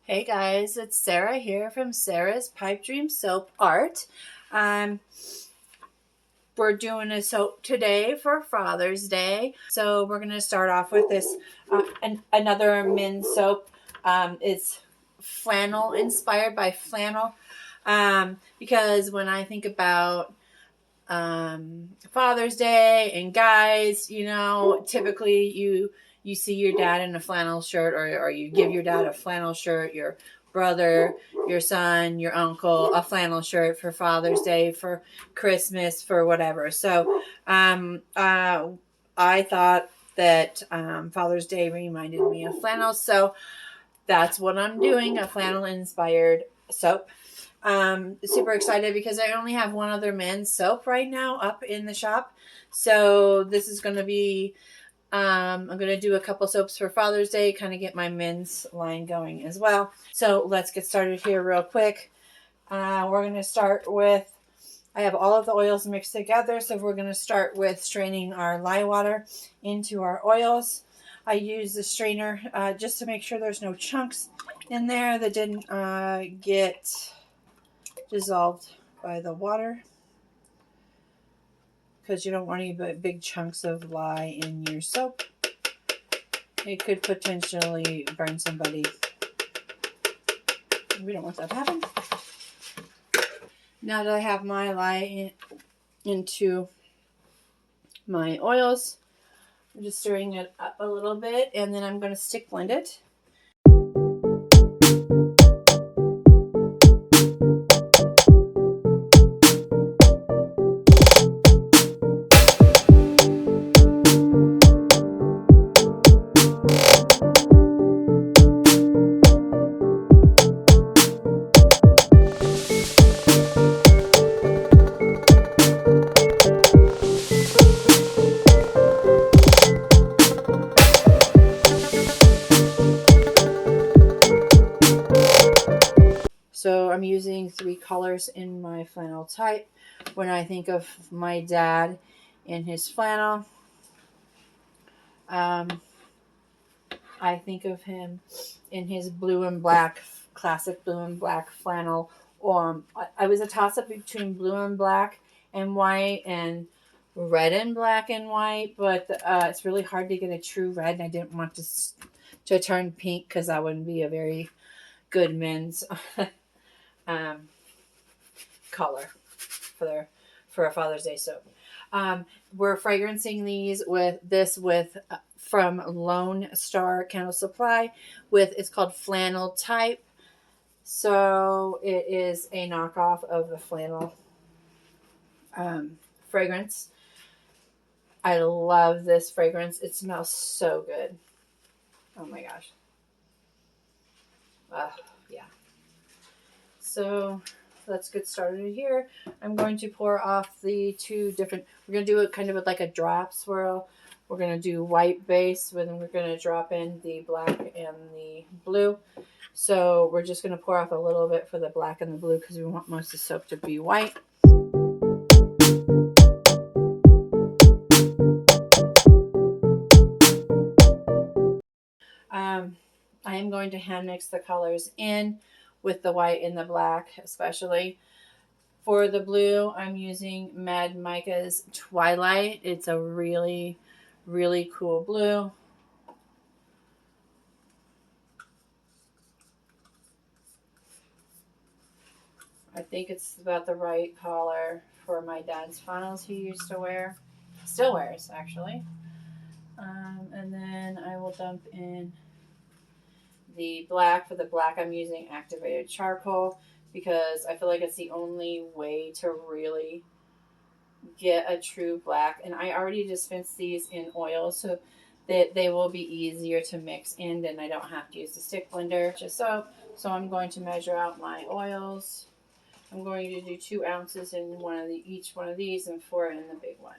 Hey guys, it's Sarah here from Sarah's Pipe Dream Soap Art. Um, we're doing a soap today for Father's Day. So we're going to start off with this, another men's soap. It's flannel, inspired by flannel. Because when I think about Father's Day and guys, typically you see your dad in a flannel shirt, or you give your dad a flannel shirt, your brother, your son, your uncle a flannel shirt for Father's Day, for Christmas, for whatever. So I thought that Father's Day reminded me of flannel, so that's what I'm doing, a flannel inspired soap. Super excited because I only have one other men's soap right now up in the shop. So this is going to be, I'm going to do a couple soaps for Father's Day, kind of get my men's line going as well. So let's get started here real quick. We're going to start with, I have all of the oils mixed together. So we're going to start with straining our lye water into our oils. I use the strainer just to make sure there's no chunks in there that didn't get dissolved by the water, because you don't want any big chunks of lye in your soap. It could potentially burn somebody. We don't want that to happen. Now that I have my lye into my oils, I'm just stirring it up a little bit, and then I'm going to stick blend it. So I'm using 3 colors in my flannel type. When I think of my dad in his flannel, I think of him in his blue and black, classic blue and black flannel. I was a toss-up between blue and black and white, and red and black and white, but it's really hard to get a true red, and I didn't want to turn pink because that wouldn't be a very good men's color for a Father's Day soap. We're fragrancing these with from Lone Star Candle Supply it's called Flannel Type. So it is a knockoff of the flannel fragrance. I love this fragrance. It smells so good. Oh my gosh. Yeah. So let's get started here. I'm going to pour off the 2 different, we're going to do it kind of like a drop swirl. We're going to do white base, and then we're going to drop in the black and the blue. So we're just going to pour off a little bit for the black and the blue because we want most of the soap to be white. I am going to hand mix the colors in with the white and the black, especially. For the blue, I'm using Mad Mica's Twilight. It's a really, really cool blue. I think it's about the right color for my dad's flannels he used to wear. Still wears, actually. And then I will dump in the black. For the black, I'm using activated charcoal because I feel like it's the only way to really get a true black. And I already dispensed these in oil so that they will be easier to mix in, and I don't have to use the stick blender. So I'm going to measure out my oils. I'm going to do 2 ounces in each one of these, and 4 in the big one.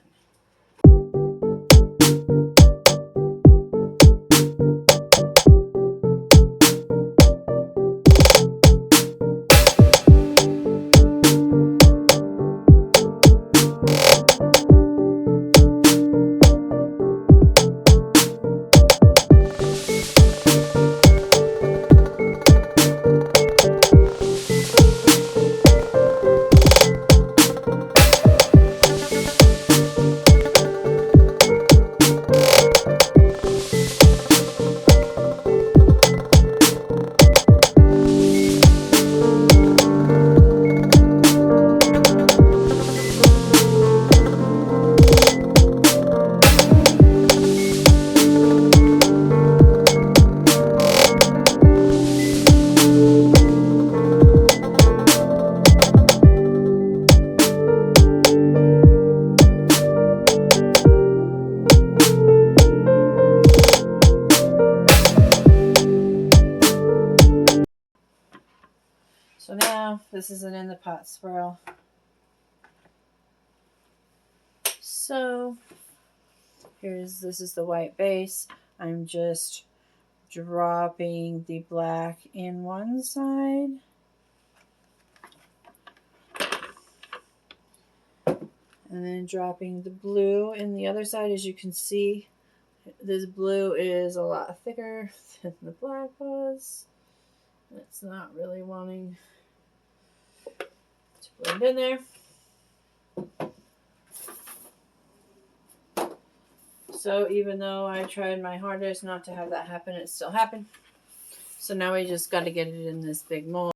So now this is an in the pot swirl. So this is the white base. I'm just dropping the black in one side. And then dropping the blue in the other side. As you can see, this blue is a lot thicker than the black was. It's not really wanting to blend in there. So even though I tried my hardest not to have that happen, it still happened. So now we just got to get it in this big mold.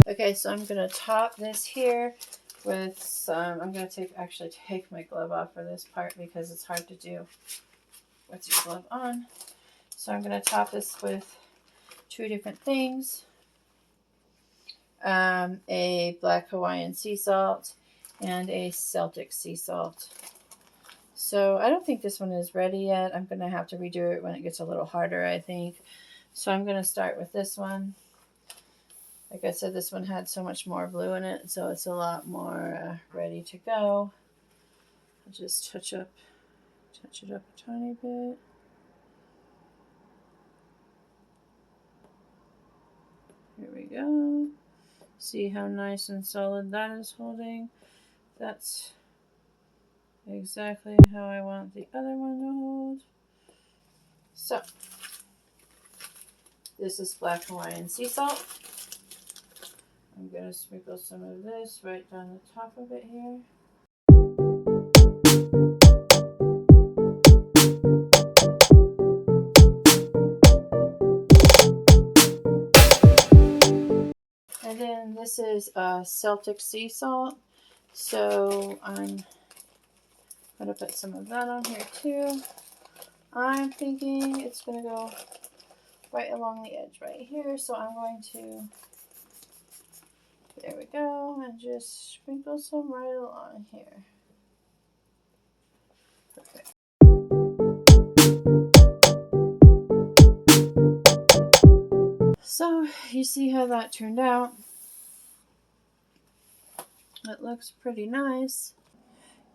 Okay, so I'm going to top this here with some, I'm going to actually take my glove off for this part because it's hard to do with your glove on. So I'm going to top this with two different things. A black Hawaiian sea salt and a Celtic sea salt. So I don't think this one is ready yet. I'm going to have to redo it when it gets a little harder, I think. So I'm going to start with this one. Like I said, this one had so much more blue in it, so it's a lot more ready to go. I'll just touch it up a tiny bit. Here we go. See how nice and solid that is holding? That's exactly how I want the other one to hold. So, this is black Hawaiian sea salt. I'm going to sprinkle some of this right down the top of it here. And then this is Celtic sea salt. So I'm going to put some of that on here too. I'm thinking it's going to go right along the edge right here. So I'm going to, there we go, and just sprinkle some right along here. Perfect. So you see how that turned out. It looks pretty nice.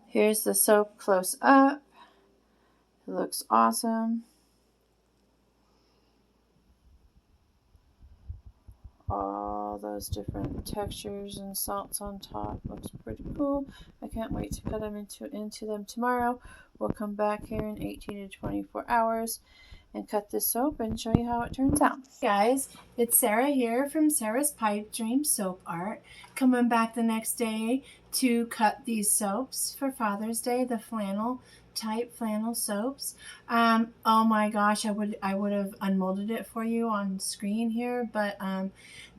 Here's the soap close up. It looks awesome. All those different textures and salts on top. Looks pretty cool. I can't wait to cut them into them tomorrow. We'll come back here in 18 to 24 hours and cut this soap and show you how it turns out. Guys, it's Sarah here from Sarah's Pipe Dream Soap Art. Coming back the next day to cut these soaps for Father's Day, the flannel soaps. Oh my gosh, I would have unmolded it for you on screen here, but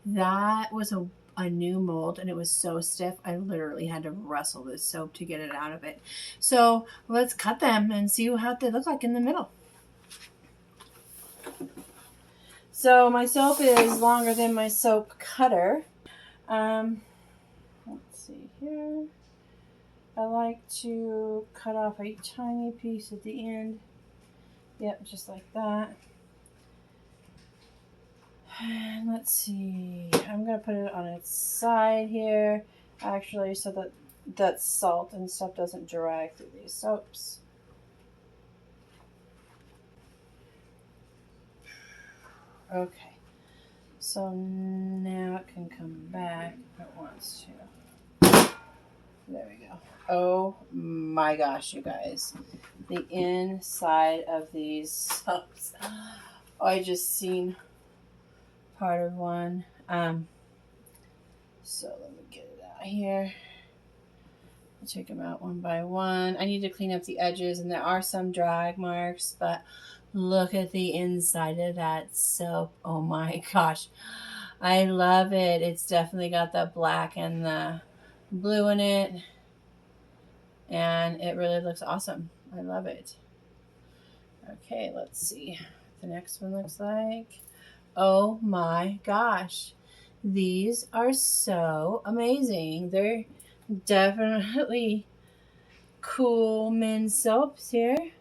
that was a new mold and it was so stiff I literally had to wrestle this soap to get it out of it. So let's cut them and see how they look like in the middle. So my soap is longer than my soap cutter. Let's see here. I like to cut off a tiny piece at the end. Yep, just like that. And let's see. I'm going to put it on its side here, actually, so that that salt and stuff doesn't drag through these soaps. Okay. So now it can come back if it wants to. There we go. Oh my gosh, you guys. The inside of these soaps. Oh, I just seen part of one. So let me get it out here. I'll take them out one by one. I need to clean up the edges, and there are some drag marks, but look at the inside of that soap. Oh my gosh. I love it. It's definitely got the black and the blue in it, and it really looks awesome. I love it. Okay, let's see what the next one looks like. Oh my gosh, these are so amazing. They're definitely cool men's soaps here.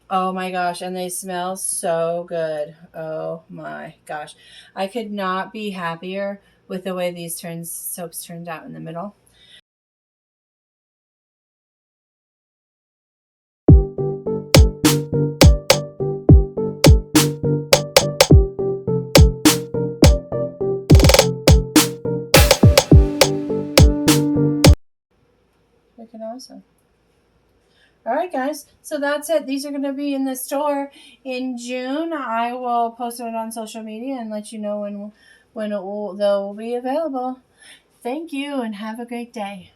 Oh my gosh, and they smell so good. Oh my gosh. I could not be happier with the way these soaps turned out in the middle. Looking awesome. All right, guys. So that's it. These are going to be in the store in June. I will post it on social media and let you know when they'll be available. Thank you and have a great day.